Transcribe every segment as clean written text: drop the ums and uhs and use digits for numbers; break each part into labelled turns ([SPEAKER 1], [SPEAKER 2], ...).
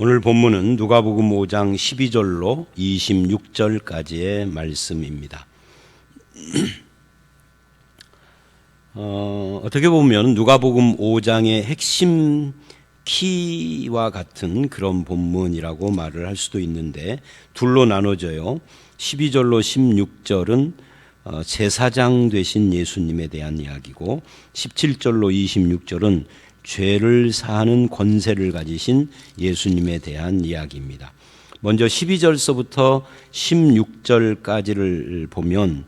[SPEAKER 1] 오늘 본문은 누가복음 5장 12절로 26절까지의 말씀입니다. 어떻게 보면 누가복음 5장의 핵심 키와 같은 그런 본문이라고 말을 할 수도 있는데 둘로 나눠져요. 12절로 16절은 제사장 되신 예수님에 대한 이야기고 17절로 26절은 죄를 사하는 권세를 가지신 예수님에 대한 이야기입니다. 먼저 12절서부터 16절까지를 보면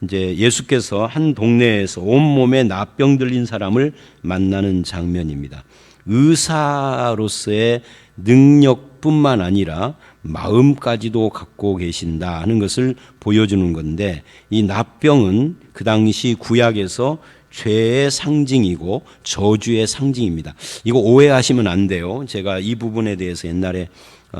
[SPEAKER 1] 이제 예수께서 한 동네에서 온몸에 납병 들린 사람을 만나는 장면입니다. 의사로서의 능력뿐만 아니라 마음까지도 갖고 계신다 하는 것을 보여주는 건데, 이 납병은 그 당시 구약에서 죄의 상징이고 저주의 상징입니다. 이거 오해하시면 안 돼요. 제가 이 부분에 대해서 옛날에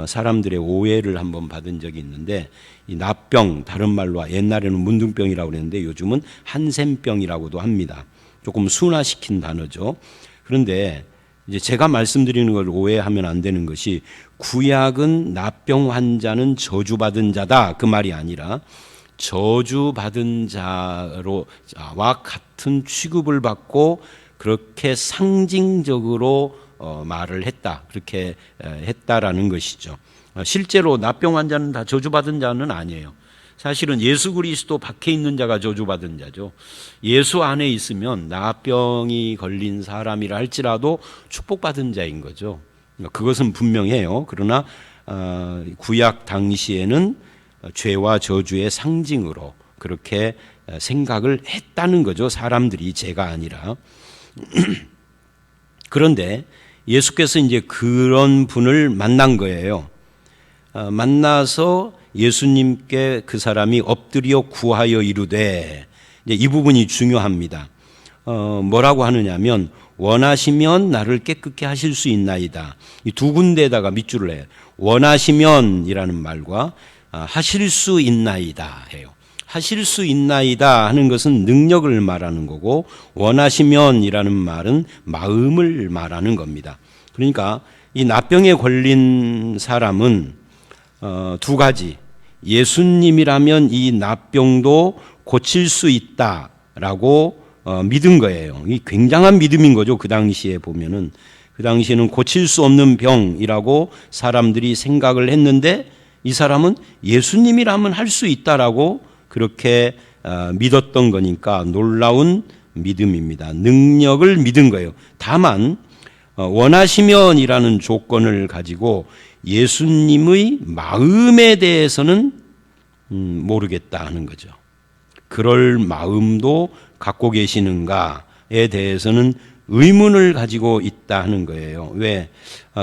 [SPEAKER 1] 사람들의 오해를 한번 받은 적이 있는데, 이 납병, 다른 말로 옛날에는 문둥병이라고 그랬는데 요즘은 한센병이라고도 합니다. 조금 순화시킨 단어죠. 그런데 이제 제가 말씀드리는 걸 오해하면 안 되는 것이, 구약은 납병 환자는 저주받은 자다 그 말이 아니라 저주받은 자와 같은 취급을 받고 그렇게 상징적으로 말을 했다, 그렇게 했다라는 것이죠. 실제로 납병 환자는 다 저주받은 자는 아니에요. 사실은 예수 그리스도 밖에 있는 자가 저주받은 자죠. 예수 안에 있으면 납병이 걸린 사람이라 할지라도 축복받은 자인 거죠. 그것은 분명해요. 그러나 구약 당시에는 죄와 저주의 상징으로 그렇게 생각을 했다는 거죠. 사람들이, 제가 아니라. 그런데 예수께서 이제 그런 분을 만난 거예요. 만나서 예수님께 그 사람이 엎드려 구하여 이르되, 이제 이 부분이 중요합니다. 뭐라고 하느냐면, 원하시면 나를 깨끗게 하실 수 있나이다. 이 두 군데에다가 밑줄을 해요. 원하시면이라는 말과 하실 수 있나이다 해요. 하실 수 있나이다 하는 것은 능력을 말하는 거고, 원하시면이라는 말은 마음을 말하는 겁니다. 그러니까 이 납병에 걸린 사람은 두 가지, 예수님이라면 이 납병도 고칠 수 있다라고 믿은 거예요. 이 굉장한 믿음인 거죠. 그 당시에 보면은, 그 당시에는 고칠 수 없는 병이라고 사람들이 생각을 했는데, 이 사람은 예수님이라면 할 수 있다라고 그렇게 믿었던 거니까 놀라운 믿음입니다. 능력을 믿은 거예요. 다만 원하시면이라는 조건을 가지고 예수님의 마음에 대해서는 모르겠다 하는 거죠. 그럴 마음도 갖고 계시는가에 대해서는 의문을 가지고 있다 하는 거예요. 왜?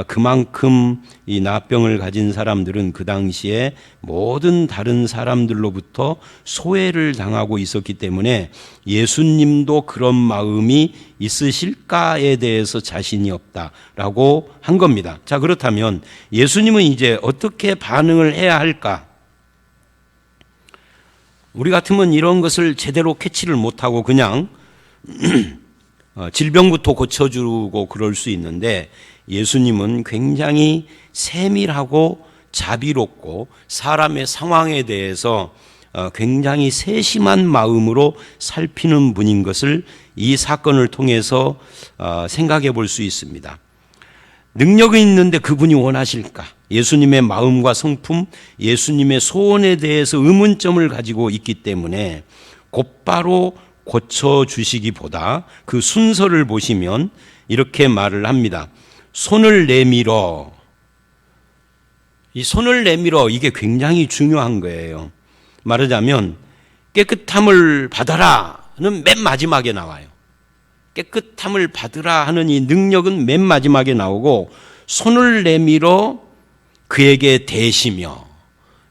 [SPEAKER 1] 그만큼 이 납병을 가진 사람들은 그 당시에 모든 다른 사람들로부터 소외를 당하고 있었기 때문에 예수님도 그런 마음이 있으실까에 대해서 자신이 없다라고 한 겁니다. 자, 그렇다면 예수님은 이제 어떻게 반응을 해야 할까? 우리 같으면 이런 것을 제대로 캐치를 못하고 그냥 질병부터 고쳐주고 그럴 수 있는데, 예수님은 굉장히 세밀하고 자비롭고 사람의 상황에 대해서 굉장히 세심한 마음으로 살피는 분인 것을 이 사건을 통해서 생각해 볼 수 있습니다. 능력이 있는데 그분이 원하실까? 예수님의 마음과 성품, 예수님의 소원에 대해서 의문점을 가지고 있기 때문에 곧바로 고쳐주시기보다 그 순서를 보시면 이렇게 말을 합니다. 손을 내밀어. 이 손을 내밀어, 이게 굉장히 중요한 거예요. 말하자면 깨끗함을 받아라는 맨 마지막에 나와요. 깨끗함을 받으라 하는 이 능력은 맨 마지막에 나오고, 손을 내밀어 그에게 대시며,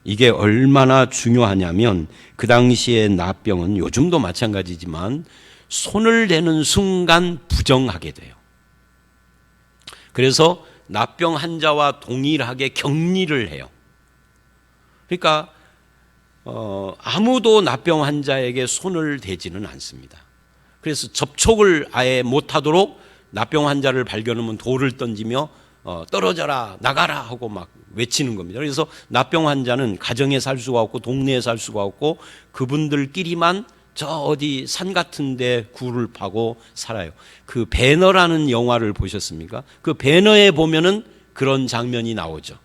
[SPEAKER 1] 이게 얼마나 중요하냐면, 그 당시의 납병은 요즘도 마찬가지지만 손을 대는 순간 부정하게 돼요. 그래서 납병 환자와 동일하게 격리를 해요. 그러니까 아무도 납병 환자에게 손을 대지는 않습니다. 그래서 접촉을 아예 못하도록 납병 환자를 발견하면 돌을 던지며 떨어져라, 나가라 하고 막 외치는 겁니다. 그래서 납병 환자는 가정에 살 수가 없고 동네에 살 수가 없고 그분들끼리만 저 어디 산 같은 데 굴을 파고 살아요. 그 배너라는 영화를 보셨습니까? 그 배너에 보면은 그런 장면이 나오죠.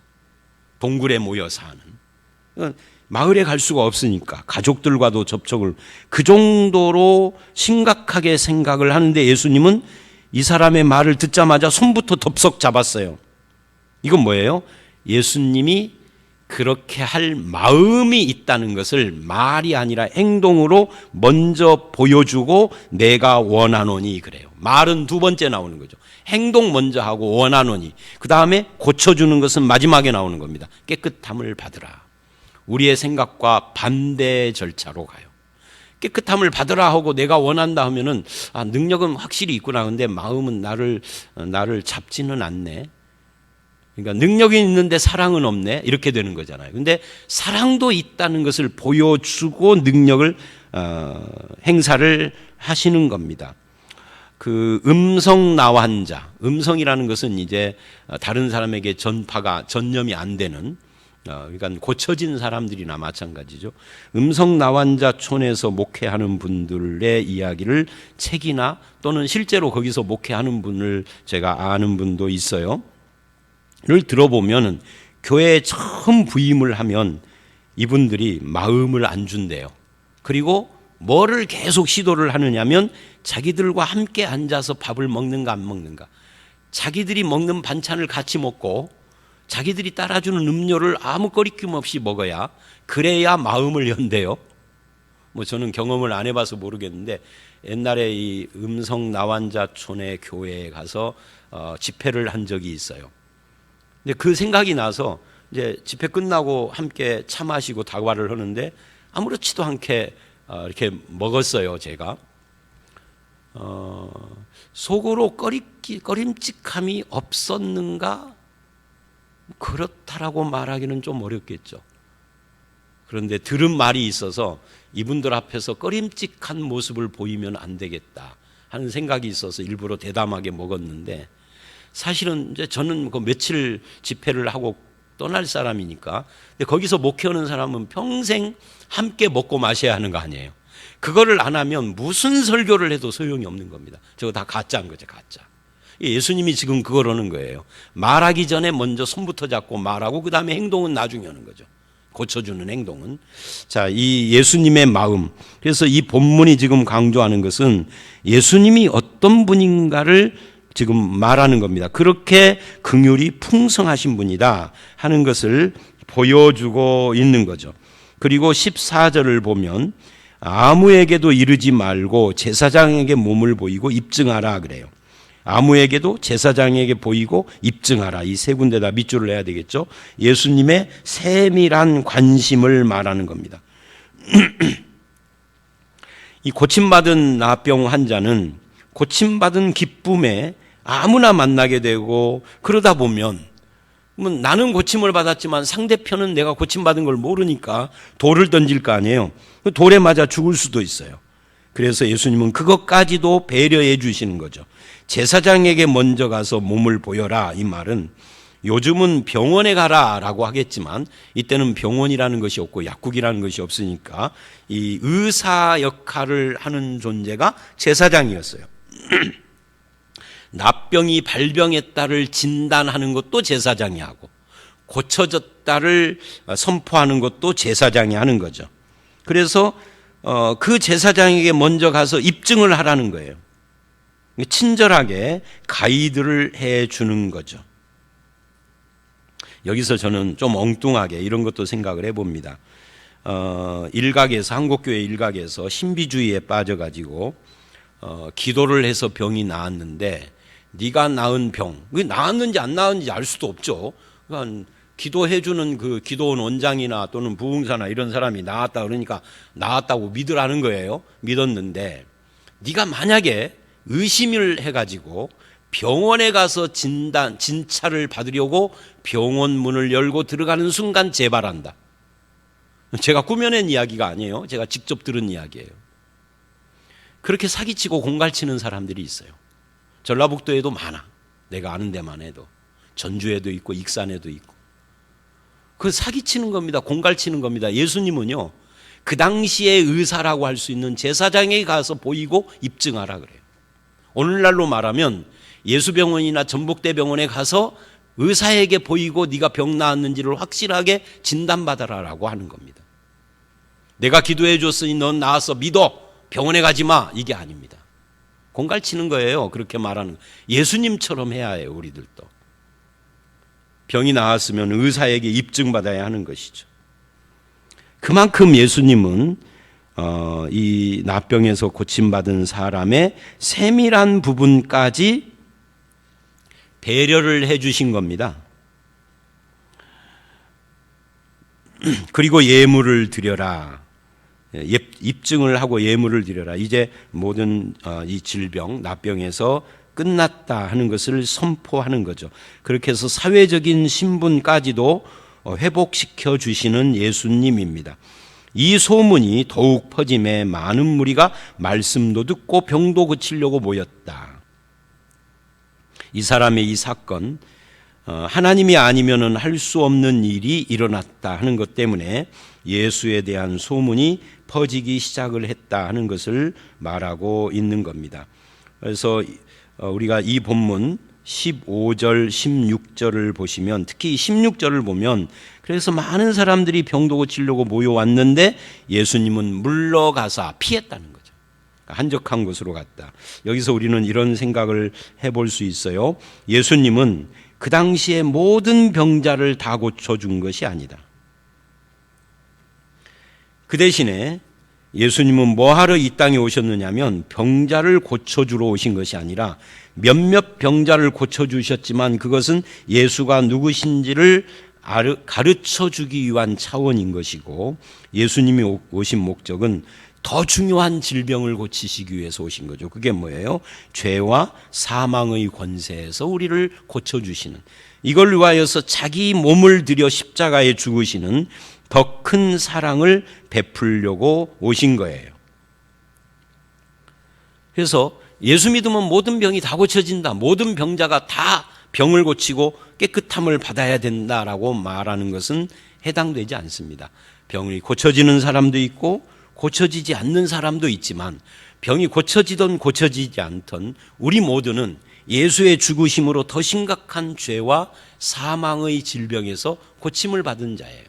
[SPEAKER 1] 동굴에 모여 사는. 마을에 갈 수가 없으니까 가족들과도 접촉을 그 정도로 심각하게 생각을 하는데 예수님은 이 사람의 말을 듣자마자 손부터 덥석 잡았어요. 이건 뭐예요? 예수님이 그렇게 할 마음이 있다는 것을 말이 아니라 행동으로 먼저 보여주고 내가 원하노니 그래요. 말은 두 번째 나오는 거죠. 행동 먼저 하고 원하노니. 그 다음에 고쳐주는 것은 마지막에 나오는 겁니다. 깨끗함을 받으라. 우리의 생각과 반대 절차로 가요. 깨끗함을 받으라 하고 내가 원한다 하면은 능력은 확실히 있구나. 근데 마음은 나를 잡지는 않네. 그러니까 능력이 있는데 사랑은 없네. 이렇게 되는 거잖아요. 근데 사랑도 있다는 것을 보여주고 능력을 행사를 하시는 겁니다. 그 음성 나환자, 음성이라는 것은 이제 다른 사람에게 전염이 안 되는 그러니까 고쳐진 사람들이나 마찬가지죠. 음성 나환자촌에서 목회하는 분들의 이야기를 책이나 또는 실제로 거기서 목회하는 분을 제가 아는 분도 있어요. 를 들어보면 교회에 처음 부임을 하면 이분들이 마음을 안 준대요. 그리고 뭐를 계속 시도를 하느냐면 자기들과 함께 앉아서 밥을 먹는가 안 먹는가, 자기들이 먹는 반찬을 같이 먹고 자기들이 따라주는 음료를 아무 꺼리낌 없이 먹어야 그래야 마음을 연대요. 뭐 저는 경험을 안 해봐서 모르겠는데 옛날에 이 음성 나환자촌의 교회에 가서 집회를 한 적이 있어요. 근데 그 생각이 나서 이제 집회 끝나고 함께 차 마시고 다과를 하는데 아무렇지도 않게 이렇게 먹었어요. 제가 속으로 꺼림칙함이 없었는가? 그렇다라고 말하기는 좀 어렵겠죠. 그런데 들은 말이 있어서 이분들 앞에서 꺼림칙한 모습을 보이면 안 되겠다 하는 생각이 있어서 일부러 대담하게 먹었는데, 사실은 이제 저는 그 며칠 집회를 하고 떠날 사람이니까, 근데 거기서 목회하는 사람은 평생 함께 먹고 마셔야 하는 거 아니에요. 그거를 안 하면 무슨 설교를 해도 소용이 없는 겁니다. 저거 다 가짜인 거죠, 가짜. 예수님이 지금 그거라는 거예요. 말하기 전에 먼저 손부터 잡고 말하고 그 다음에 행동은 나중에 하는 거죠. 고쳐주는 행동은. 자, 이 예수님의 마음. 그래서 이 본문이 지금 강조하는 것은 예수님이 어떤 분인가를 지금 말하는 겁니다. 그렇게 긍휼이 풍성하신 분이다 하는 것을 보여주고 있는 거죠. 그리고 14절을 보면 아무에게도 이르지 말고 제사장에게 몸을 보이고 입증하라 그래요. 아무에게도 제사장에게 보이고 입증하라. 이 세 군데 다 밑줄을 해야 되겠죠. 예수님의 세밀한 관심을 말하는 겁니다. 이 고침받은 나병 환자는 고침받은 기쁨에 아무나 만나게 되고, 그러다 보면 나는 고침을 받았지만 상대편은 내가 고침받은 걸 모르니까 돌을 던질 거 아니에요. 돌에 맞아 죽을 수도 있어요. 그래서 예수님은 그것까지도 배려해 주시는 거죠. 제사장에게 먼저 가서 몸을 보여라. 이 말은 요즘은 병원에 가라라고 하겠지만 이때는 병원이라는 것이 없고 약국이라는 것이 없으니까 이 의사 역할을 하는 존재가 제사장이었어요. 납병이 발병했다를 진단하는 것도 제사장이 하고 고쳐졌다를 선포하는 것도 제사장이 하는 거죠. 그래서 그 제사장에게 먼저 가서 입증을 하라는 거예요. 친절하게 가이드를 해 주는 거죠. 여기서 저는 좀 엉뚱하게 이런 것도 생각을 해봅니다. 일각에서, 한국교회 일각에서 신비주의에 빠져가지고 기도를 해서 병이 나았는데 네가 낳은 병, 그게 나았는지 안 나았는지 알 수도 없죠. 그러니까 기도해주는 그 기도원 원장이나 또는 부흥사나 이런 사람이 나았다 그러니까 나았다고 믿으라는 거예요. 믿었는데 네가 만약에 의심을 해가지고 병원에 가서 진찰을 받으려고 병원 문을 열고 들어가는 순간 재발한다. 제가 꾸며낸 이야기가 아니에요. 제가 직접 들은 이야기예요. 그렇게 사기치고 공갈치는 사람들이 있어요. 전라북도에도 많아. 내가 아는 데만 해도. 전주에도 있고 익산에도 있고. 그 사기치는 겁니다. 공갈치는 겁니다. 예수님은요, 그 당시에 의사라고 할 수 있는 제사장에게 가서 보이고 입증하라 그래요. 오늘날로 말하면 예수병원이나 전북대병원에 가서 의사에게 보이고 네가 병 나았는지를 확실하게 진단받아라라고 하는 겁니다. 내가 기도해 줬으니 넌 나았어 믿어 병원에 가지 마, 이게 아닙니다. 공갈치는 거예요. 그렇게 말하는 거. 예수님처럼 해야 해요. 우리들도 병이 나았으면 의사에게 입증받아야 하는 것이죠. 그만큼 예수님은 이 나병에서 고침받은 사람의 세밀한 부분까지 배려를 해 주신 겁니다. 그리고 예물을 드려라. 입증을 하고 예물을 드려라. 이제 모든 이 질병, 나병에서 끝났다 하는 것을 선포하는 거죠. 그렇게 해서 사회적인 신분까지도 회복시켜 주시는 예수님입니다. 이 소문이 더욱 퍼짐에 많은 무리가 말씀도 듣고 병도 고치려고 모였다. 이 사람의 이 사건, 하나님이 아니면은 할 수 없는 일이 일어났다 하는 것 때문에 예수에 대한 소문이 퍼지기 시작을 했다 하는 것을 말하고 있는 겁니다. 그래서 우리가 이 본문 15절, 16절을 보시면, 특히 16절을 보면, 그래서 많은 사람들이 병도 고치려고 모여왔는데 예수님은 물러가사 피했다는 거죠. 한적한 곳으로 갔다. 여기서 우리는 이런 생각을 해볼 수 있어요. 예수님은 그 당시에 모든 병자를 다 고쳐준 것이 아니다. 그 대신에 예수님은 뭐하러 이 땅에 오셨느냐면 병자를 고쳐주러 오신 것이 아니라 몇몇 병자를 고쳐주셨지만 그것은 예수가 누구신지를 가르쳐주기 위한 차원인 것이고, 예수님이 오신 목적은 더 중요한 질병을 고치시기 위해서 오신 거죠. 그게 뭐예요? 죄와 사망의 권세에서 우리를 고쳐주시는, 이걸 위하여서 자기 몸을 들여 십자가에 죽으시는 더 큰 사랑을 베풀려고 오신 거예요. 그래서 예수 믿으면 모든 병이 다 고쳐진다, 모든 병자가 다 병을 고치고 깨끗함을 받아야 된다라고 말하는 것은 해당되지 않습니다. 병이 고쳐지는 사람도 있고 고쳐지지 않는 사람도 있지만, 병이 고쳐지든 고쳐지지 않든 우리 모두는 예수의 죽으심으로 더 심각한 죄와 사망의 질병에서 고침을 받은 자예요.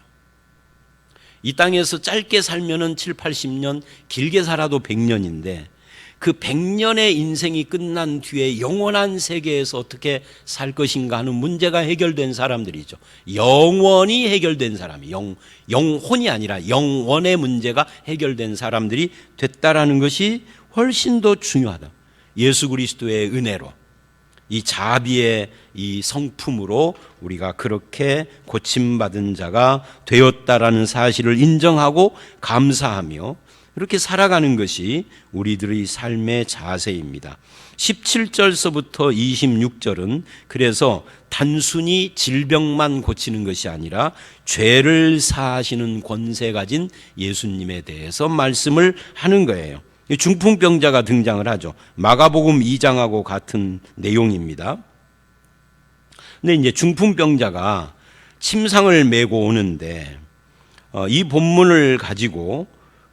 [SPEAKER 1] 이 땅에서 짧게 살면은 7, 80년, 길게 살아도 100년인데 그 100년의 인생이 끝난 뒤에 영원한 세계에서 어떻게 살 것인가 하는 문제가 해결된 사람들이죠. 영원히 해결된 사람이, 영혼이 아니라 영원의 문제가 해결된 사람들이 됐다라는 것이 훨씬 더 중요하다. 예수 그리스도의 은혜로, 이 자비의 이 성품으로 우리가 그렇게 고침받은 자가 되었다라는 사실을 인정하고 감사하며 이렇게 살아가는 것이 우리들의 삶의 자세입니다. 17절서부터 26절은 그래서 단순히 질병만 고치는 것이 아니라 죄를 사하시는 권세 가진 예수님에 대해서 말씀을 하는 거예요. 중풍병자가 등장을 하죠. 마가복음 2장하고 같은 내용입니다. 근데 이제 중풍병자가 침상을 메고 오는데 이 본문을 가지고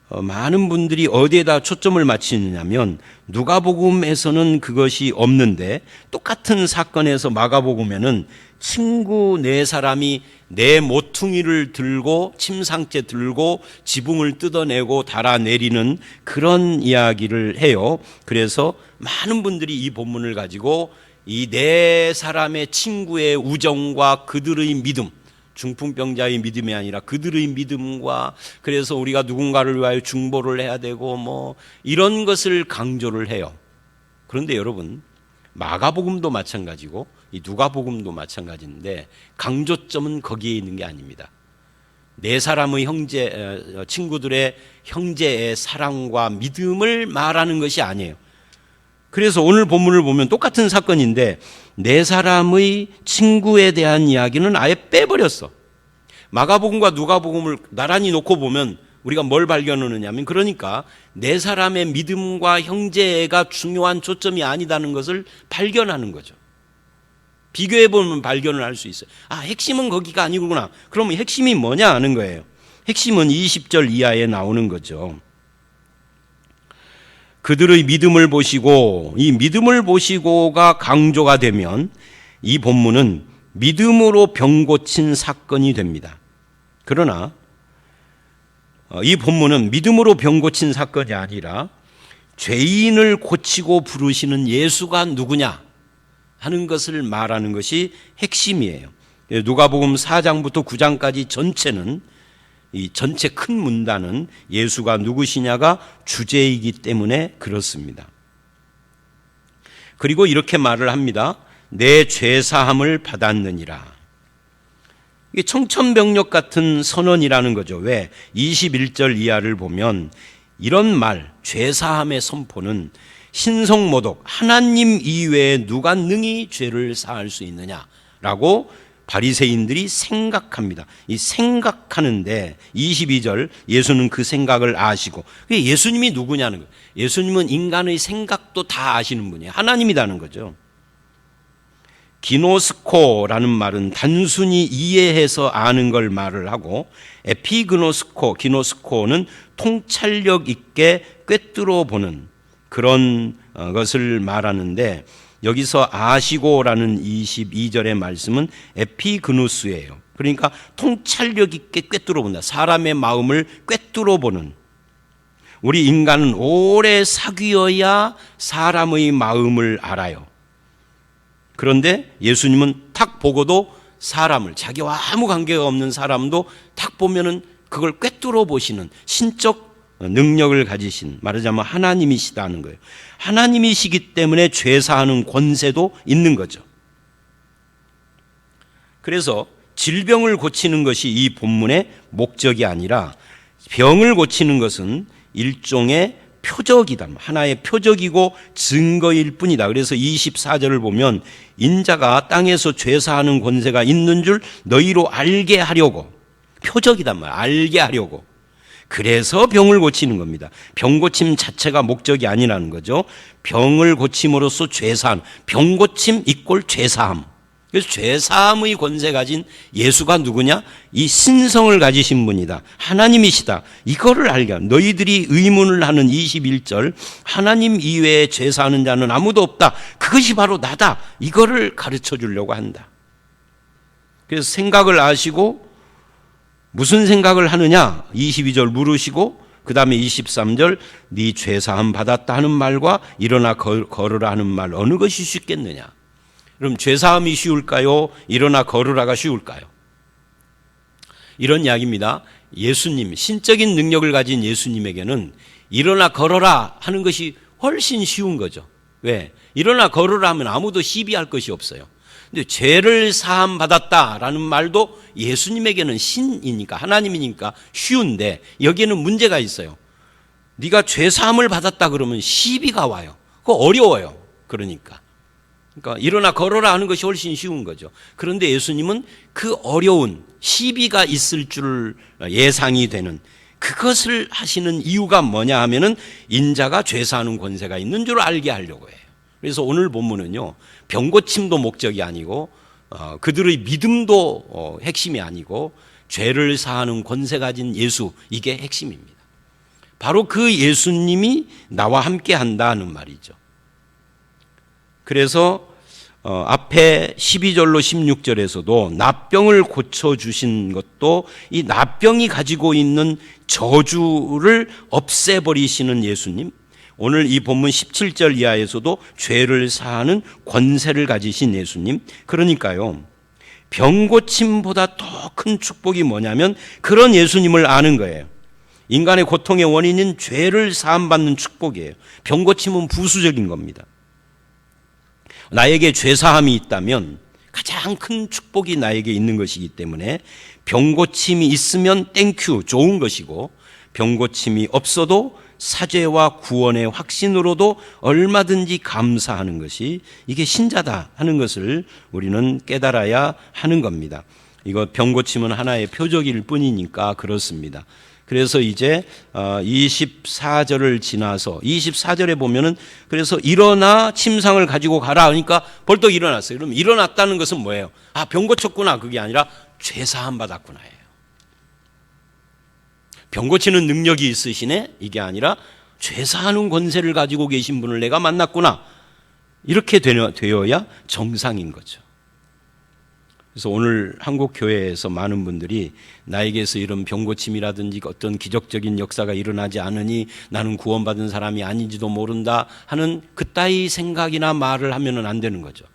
[SPEAKER 1] 많은 분들이 어디에다 초점을 맞추느냐면 누가복음에서는 그것이 없는데 똑같은 사건에서 마가복음에는 친구 네 사람이 내 모퉁이를 들고 침상째 들고 지붕을 뜯어내고 달아내리는 그런 이야기를 해요. 그래서 많은 분들이 이 본문을 가지고 이 네 사람의 친구의 우정과 그들의 믿음, 중풍병자의 믿음이 아니라 그들의 믿음과, 그래서 우리가 누군가를 위하여 중보를 해야 되고 뭐 이런 것을 강조를 해요. 그런데 여러분, 마가복음도 마찬가지고 이 누가복음도 마찬가지인데 강조점은 거기에 있는 게 아닙니다. 네 사람의 친구들의 형제의 사랑과 믿음을 말하는 것이 아니에요. 그래서 오늘 본문을 보면 똑같은 사건인데 네 사람의 친구에 대한 이야기는 아예 빼버렸어. 마가복음과 누가복음을 나란히 놓고 보면 우리가 뭘 발견하느냐면, 그러니까 네 사람의 믿음과 형제가 중요한 초점이 아니다는 것을 발견하는 거죠. 비교해보면 발견을 할 수 있어요. 아, 핵심은 거기가 아니구나. 그러면 핵심이 뭐냐 하는 거예요. 핵심은 20절 이하에 나오는 거죠. 그들의 믿음을 보시고, 이 믿음을 보시고가 강조가 되면 이 본문은 믿음으로 병 고친 사건이 됩니다. 그러나 이 본문은 믿음으로 병 고친 사건이 아니라 죄인을 고치고 부르시는 예수가 누구냐 하는 것을 말하는 것이 핵심이에요. 누가복음 4장부터 9장까지 전체는, 이 전체 큰 문단은 예수가 누구시냐가 주제이기 때문에 그렇습니다. 그리고 이렇게 말을 합니다. 내 죄사함을 받았느니라. 이게 청천벽력 같은 선언이라는 거죠. 왜? 21절 이하를 보면 이런 말, 죄사함의 선포는 신성모독, 하나님 이외에 누가 능히 죄를 사할 수 있느냐라고 바리새인들이 생각합니다. 이 생각하는데 22절 예수는 그 생각을 아시고, 예수님이 누구냐는 거예요. 예수님은 인간의 생각도 다 아시는 분이에요. 하나님이라는 거죠. 기노스코라는 말은 단순히 이해해서 아는 걸 말을 하고, 에피그노스코, 기노스코는 통찰력 있게 꿰뚫어 보는 그런 것을 말하는데, 여기서 아시고라는 22절의 말씀은 에피그누스예요. 그러니까 통찰력 있게 꿰뚫어 본다. 사람의 마음을 꿰뚫어 보는. 우리 인간은 오래 사귀어야 사람의 마음을 알아요. 그런데 예수님은 탁 보고도 사람을, 자기와 아무 관계가 없는 사람도 탁 보면은 그걸 꿰뚫어 보시는 신적 능력을 가지신, 말하자면 하나님이시다는 거예요. 하나님이시기 때문에 죄사하는 권세도 있는 거죠. 그래서 질병을 고치는 것이 이 본문의 목적이 아니라, 병을 고치는 것은 일종의 표적이다. 하나의 표적이고 증거일 뿐이다. 그래서 24절을 보면 인자가 땅에서 죄사하는 권세가 있는 줄 너희로 알게 하려고, 표적이단 말이야. 알게 하려고. 그래서 병을 고치는 겁니다. 병 고침 자체가 목적이 아니라는 거죠. 병을 고침으로써 죄사함, 병 고침 이꼴 죄사함. 그래서 죄사함의 권세 가진 예수가 누구냐? 이 신성을 가지신 분이다. 하나님이시다. 이거를 알게 합니다. 너희들이 의문을 하는 21절, 하나님 이외에 죄사하는 자는 아무도 없다. 그것이 바로 나다. 이거를 가르쳐 주려고 한다. 그래서 생각을 아시고, 무슨 생각을 하느냐? 22절 물으시고, 그 다음에 23절 네 죄사함 받았다 하는 말과 일어나 걸으라 하는 말, 어느 것이 쉽겠느냐? 그럼 죄사함이 쉬울까요? 일어나 걸으라가 쉬울까요? 이런 이야기입니다. 예수님, 신적인 능력을 가진 예수님에게는 일어나 걸어라 하는 것이 훨씬 쉬운 거죠. 왜? 일어나 걸으라 하면 아무도 시비할 것이 없어요. 근데 죄를 사함 받았다라는 말도 예수님에게는 신이니까, 하나님이니까 쉬운데, 여기에는 문제가 있어요. 네가 죄 사함을 받았다 그러면 시비가 와요. 그거 어려워요. 그러니까 일어나 걸어라 하는 것이 훨씬 쉬운 거죠. 그런데 예수님은 그 어려운 시비가 있을 줄 예상이 되는, 그것을 하시는 이유가 뭐냐 하면은 인자가 죄 사하는 권세가 있는 줄 알게 하려고 해요. 그래서 오늘 본문은요, 병고침도 목적이 아니고, 그들의 믿음도 핵심이 아니고, 죄를 사하는 권세 가진 예수, 이게 핵심입니다. 바로 그 예수님이 나와 함께 한다는 말이죠. 그래서 앞에 12절로 16절에서도 납병을 고쳐주신 것도 이 납병이 가지고 있는 저주를 없애버리시는 예수님, 오늘 이 본문 17절 이하에서도 죄를 사하는 권세를 가지신 예수님, 그러니까요, 병고침보다 더 큰 축복이 뭐냐면 그런 예수님을 아는 거예요. 인간의 고통의 원인은 죄를 사함받는 축복이에요. 병고침은 부수적인 겁니다. 나에게 죄사함이 있다면 가장 큰 축복이 나에게 있는 것이기 때문에 병고침이 있으면 땡큐, 좋은 것이고, 병고침이 없어도 사죄와 구원의 확신으로도 얼마든지 감사하는 것이, 이게 신자다 하는 것을 우리는 깨달아야 하는 겁니다. 이거 병고침은 하나의 표적일 뿐이니까 그렇습니다. 그래서 이제 24절을 지나서 24절에 보면은 그래서 일어나 침상을 가지고 가라 하니까 벌떡 일어났어요. 그럼 일어났다는 것은 뭐예요? 병 고쳤구나. 그게 아니라 죄사함 받았구나 해요. 병 고치는 능력이 있으시네? 이게 아니라 죄사하는 권세를 가지고 계신 분을 내가 만났구나. 이렇게 되어야 정상인 거죠. 그래서 오늘 한국 교회에서 많은 분들이 나에게서 이런 병고침이라든지 어떤 기적적인 역사가 일어나지 않으니 나는 구원받은 사람이 아닌지도 모른다 하는 그따위 생각이나 말을 하면은 안 되는 거죠.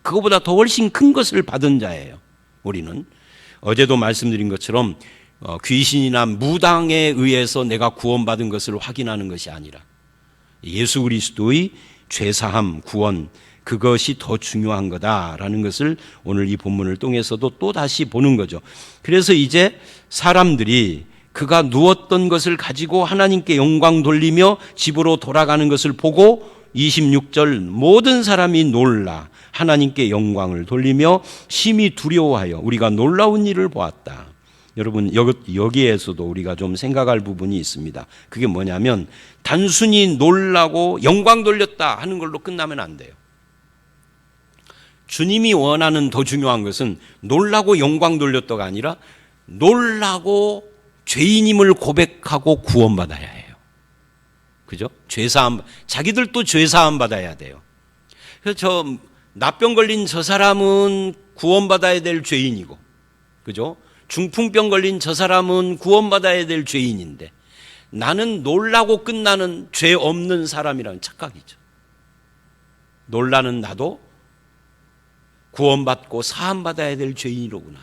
[SPEAKER 1] 그거보다 더 훨씬 큰 것을 받은 자예요. 우리는 어제도 말씀드린 것처럼 귀신이나 무당에 의해서 내가 구원받은 것을 확인하는 것이 아니라 예수 그리스도의 죄사함, 구원, 그것이 더 중요한 거다라는 것을 오늘 이 본문을 통해서도 또 다시 보는 거죠. 그래서 이제 사람들이 그가 누웠던 것을 가지고 하나님께 영광 돌리며 집으로 돌아가는 것을 보고 26절 모든 사람이 놀라 하나님께 영광을 돌리며 심히 두려워하여 우리가 놀라운 일을 보았다. 여러분 여기에서도 우리가 좀 생각할 부분이 있습니다. 그게 뭐냐면 단순히 놀라고 영광 돌렸다 하는 걸로 끝나면 안 돼요. 주님이 원하는 더 중요한 것은 놀라고 영광 돌렸다가 아니라 놀라고 죄인임을 고백하고 구원받아야 해요. 그죠? 죄사함, 자기들도 죄사함 받아야 돼요. 그래서 납병 걸린 저 사람은 구원받아야 될 죄인이고, 그죠? 중풍병 걸린 저 사람은 구원받아야 될 죄인인데 나는 놀라고 끝나는 죄 없는 사람이라는 착각이죠. 놀라는 나도 구원받고 사함받아야 될 죄인이로구나.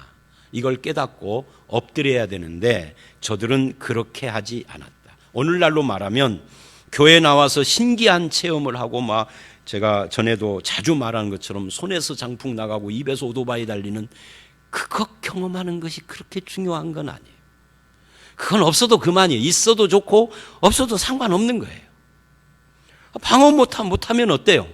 [SPEAKER 1] 이걸 깨닫고 엎드려야 되는데 저들은 그렇게 하지 않았다. 오늘날로 말하면 교회 나와서 신기한 체험을 하고 막 제가 전에도 자주 말하는 것처럼 손에서 장풍 나가고 입에서 오토바이 달리는 그거 경험하는 것이 그렇게 중요한 건 아니에요. 그건 없어도 그만이에요. 있어도 좋고 없어도 상관없는 거예요. 방어 못하면 어때요?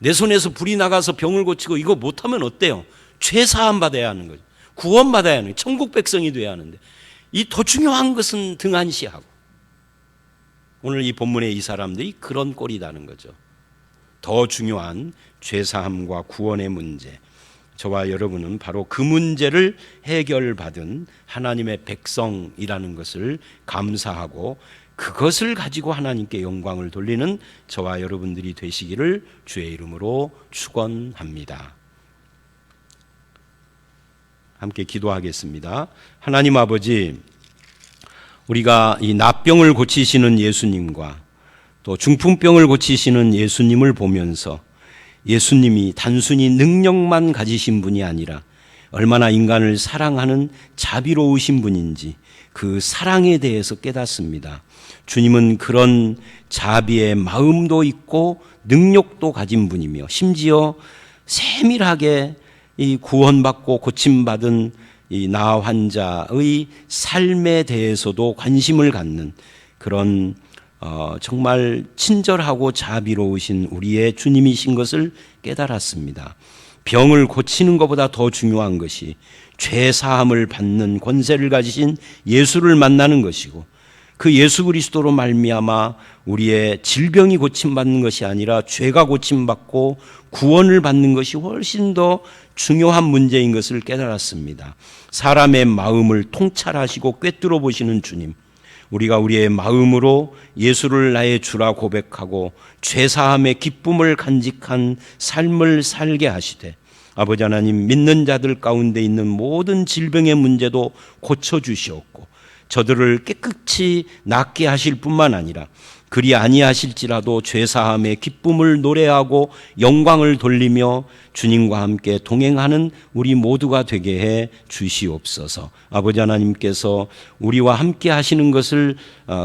[SPEAKER 1] 내 손에서 불이 나가서 병을 고치고 이거 못하면 어때요? 죄사함 받아야 하는 거죠. 구원받아야 하는 거예요. 천국 백성이 돼야 하는데 이 더 중요한 것은 등한시하고 오늘 이 본문의 이 사람들이 그런 꼴이라는 거죠. 더 중요한 죄사함과 구원의 문제, 저와 여러분은 바로 그 문제를 해결받은 하나님의 백성이라는 것을 감사하고 그것을 가지고 하나님께 영광을 돌리는 저와 여러분들이 되시기를 주의 이름으로 축원합니다. 함께 기도하겠습니다. 하나님 아버지, 우리가 이 납병을 고치시는 예수님과 또 중풍병을 고치시는 예수님을 보면서 예수님이 단순히 능력만 가지신 분이 아니라 얼마나 인간을 사랑하는 자비로우신 분인지 그 사랑에 대해서 깨닫습니다. 주님은 그런 자비의 마음도 있고 능력도 가진 분이며 심지어 세밀하게 이 구원받고 고침받은 이 나 환자의 삶에 대해서도 관심을 갖는 그런 정말 친절하고 자비로우신 우리의 주님이신 것을 깨달았습니다. 병을 고치는 것보다 더 중요한 것이 죄사함을 받는 권세를 가지신 예수를 만나는 것이고 그 예수 그리스도로 말미암아 우리의 질병이 고침받는 것이 아니라 죄가 고침받고 구원을 받는 것이 훨씬 더 중요한 문제인 것을 깨달았습니다. 사람의 마음을 통찰하시고 꿰뚫어 보시는 주님, 우리가 우리의 마음으로 예수를 나의 주라 고백하고 죄사함의 기쁨을 간직한 삶을 살게 하시되 아버지 하나님, 믿는 자들 가운데 있는 모든 질병의 문제도 고쳐주시옵고 저들을 깨끗이 낫게 하실 뿐만 아니라 그리 아니하실지라도 죄사함의 기쁨을 노래하고 영광을 돌리며 주님과 함께 동행하는 우리 모두가 되게 해 주시옵소서. 아버지 하나님께서 우리와 함께 하시는 것을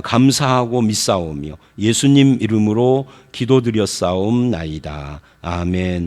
[SPEAKER 1] 감사하고 믿사오며 예수님 이름으로 기도드렸사옵나이다. 아멘.